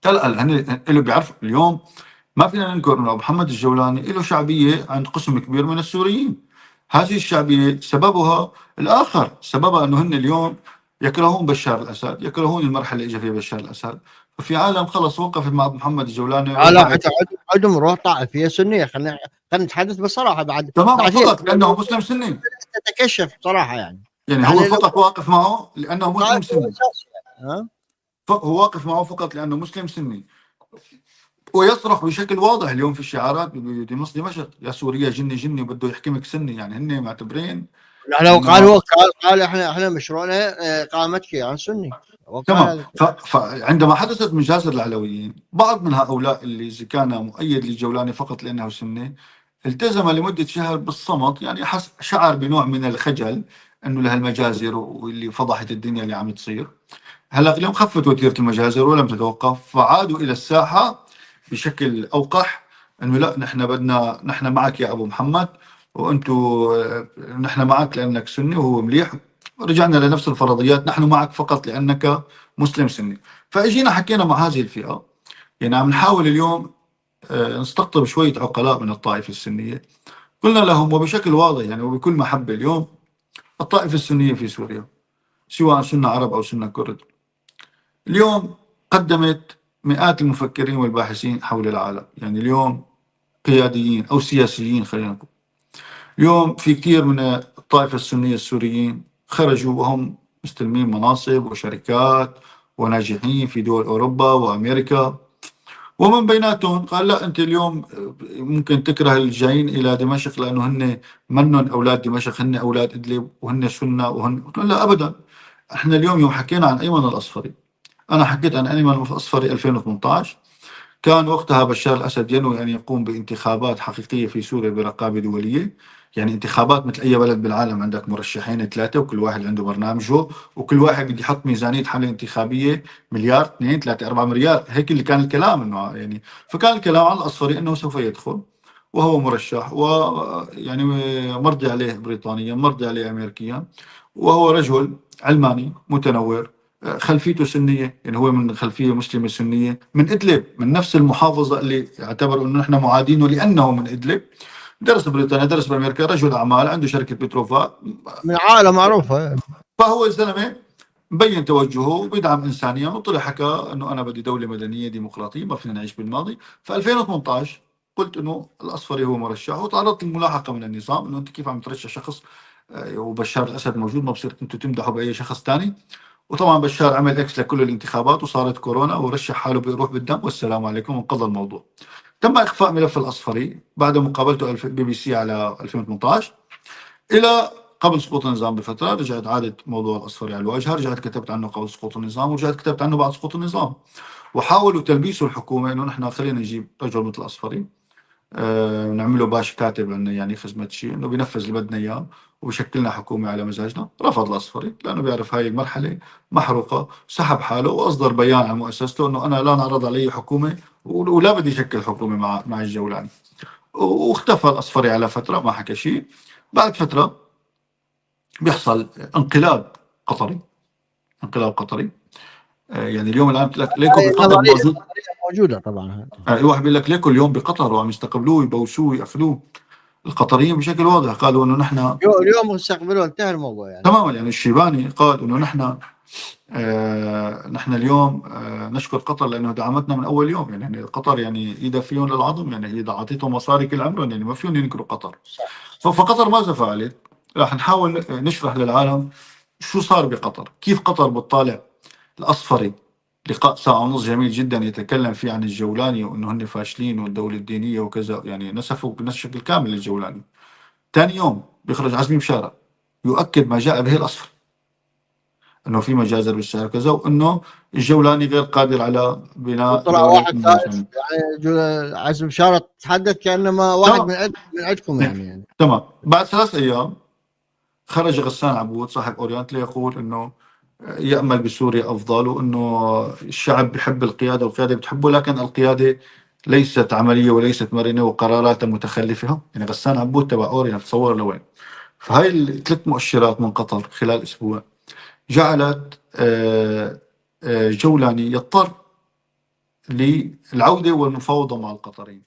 لا لا هن اللي بيعرفوا اليوم. ما فينا ننكر انه ابو محمد الجولاني له شعبيه عند قسم كبير من السوريين. هذه الشعبيه سببها الاخر، سببها انه هن اليوم يكرهون بشار الاسد، يكرهون المرحله اللي اجى فيها بشار الاسد. ففي عالم خلص وقفت مع ابو محمد الجولاني لا ورفعت. عندهم روح طائفيه سنيه، خلينا نتحدث بصراحه. تماما بعد هي فقط لانه مسلم سني. تتكشف بصراحه يعني. يعني هو يعني لو فقط واقف معه لانه مسلم طائفي سني. اساسي يعني. ها هو واقف معه فقط لانه مسلم سني. ويصرخ بشكل واضح اليوم في الشعارات بنص دمشق: يا سوريا جني جني وبده يحكمك سني. يعني هن معتبرين لو قال، انه هو قال احنا مشروعنا اقامه كيان سني، وقال تمام. هذا. فعندما حدثت مجازر العلويين، بعض من هؤلاء اللي إذا كان مؤيد للجولاني فقط لأنه سني التزم لمدة شهر بالصمت. يعني شعر بنوع من الخجل أنه لهالمجازر واللي فضحت الدنيا اللي عم تصير. هلا اليوم خفت وتيرة المجازر ولم تتوقف، فعادوا إلى الساحة بشكل أوقح أنه لا، نحن معك يا أبو محمد، وأنتو نحن معك لأنك سني وهو مليح. رجعنا لنفس الفرضيات: نحن معك فقط لأنك مسلم سني. فاجينا حكينا مع هذه الفئة. يعني عم نحاول اليوم نستقطب شوية عقلاء من الطائفة السنية. قلنا لهم وبشكل واضح يعني وبكل محبة: اليوم الطائفة السنية في سوريا سواء سنة عرب أو سنة كرد اليوم قدمت مئات المفكرين والباحثين حول العالم. يعني اليوم قياديين أو سياسيين، خلينا نقول اليوم في كثير من الطائفة السنية السوريين خرجوا وهم مستلمين مناصب وشركات وناجحين في دول أوروبا وأمريكا. ومن بيناتهم قال: لا، أنت اليوم ممكن تكره الجايين إلى دمشق لأنه هن منن أولاد دمشق، هن أولاد إدلب وهن سنة وهن. قلت لا أبدا. احنا اليوم يوم حكينا عن أيمن الأصفري، أنا حكيت عن أيمن الأصفري 2018. كان وقتها بشار الأسد ينوي أن يقوم بانتخابات حقيقية في سوريا برقابة دولية. يعني انتخابات مثل أي بلد بالعالم، عندك مرشحين ثلاثة وكل واحد عنده برنامجه وكل واحد بده يحط ميزانية حملة انتخابية مليار 2 3 4 مليار. هيك اللي كان الكلام إنه يعني. فكان الكلام عن الأصفري إنه سوف يدخل وهو مرشح، ويعني مرضي عليه بريطانيا، مرضي عليه أمريكيا، وهو رجل علماني متنور، خلفيته سنية. يعني هو من خلفية مسلمة سنية من إدلب، من نفس المحافظة اللي اعتبروا أنه نحن معادينه لأنه من إدلب. درس بريطانيا، درس بأمريكا، رجل أعمال عنده شركة بتروفا. من عائله معروفه. فهو الزلمة مبين توجهه وبيدعم إنسانيا، وطلع حكى أنه أنا بدي دولة مدنية ديمقراطية، ما فينا نعيش بالماضي. في 2018 قلت أنه الأصفري هو مرشح، وتعرضت للملاحقة من النظام أنه أنت كيف عم ترشح شخص وبشار الأسد موجود، ما بصير أنتم تمدحوا بأي شخص ثاني. وطبعا بشار عمل اكس لكل الانتخابات وصارت كورونا ورشح حاله بيروح بالدم والسلام عليكم وانقضى الموضوع. تم اخفاء ملف الاصفري بعد مقابلته بي بي سي على 2018. الى قبل سقوط النظام بفتره رجعت عادت موضوع الاصفري على الواجهه، رجعت كتبت عنه قبل سقوط النظام ورجعت كتبت عنه بعد سقوط النظام. وحاولوا تلبيسه الحكومه انه نحن خلينا نجيب رجل مثل الاصفري، نعمله باش كاتب عنا يعني خدمة شيء انه بينفذ اللي بدنا اياه وبشكلنا حكومة على مزاجنا. رفض الاصفري لانه بيعرف هاي المرحلة محروقة، سحب حاله واصدر بيان عن مؤسسته انه انا لا نعرض علي حكومة ولا بدي شكل حكومة مع الجولاني. واختفى الاصفري على فترة ما حكى شيء. بعد فترة بيحصل انقلاب قطري، انقلاب قطري. يعني اليوم الان قلت لك ليكو هاي بقطر موجود. النظريه موجوده طبعا. واحد بيقول لك ليكو اليوم بقطر وعم يستقبلوه يبوسوه يقفلوه. القطريين بشكل واضح قالوا انه نحن اليوم استقبلوا، انتهى الموضوع يعني. تماما. يعني الشيباني قال انه نحن نحن اليوم نشكر قطر لانه دعمتنا من اول يوم. يعني قطر يعني ايدها فيهم للعظم، يعني هي اعطيتهم مصاري كل عمرهم، يعني ما فيهم ينكروا قطر. فقطر ماذا فعلت؟ راح نحاول نشرح للعالم شو صار بقطر، كيف قطر بتطالع الاصفري. لقاء ساعة ونص جميل جدا يتكلم فيه عن الجولاني وانه هن فاشلين والدولة الدينية وكذا، يعني نسفوا بنفس الشكل كامل للجولاني. ثاني يوم بيخرج عزمي بشارة يؤكد ما جاء به الأصفر، أنه في مجازر بالشارع كذا، وأنه الجولاني غير قادر على بناء وطلع دولة واحد من ثالث ثانية. يعني عزم بشارة تحدث كانما واحد تمام. من عندكم يعني. تمام. بعد 3 أيام خرج غسان عبود صاحب أورينت ليقول أنه يأمل بسوريا أفضل، وأنه الشعب بحب القيادة والقيادة بتحبه، لكن القيادة ليست عملية وليست مرنة وقراراتها متخلفة. يعني غسان عبود تبع أورينت تصور لوين. فهاي الثلاث مؤشرات من قطر خلال أسبوع جعلت جولاني يضطر للعودة والمفاوضة مع القطريين.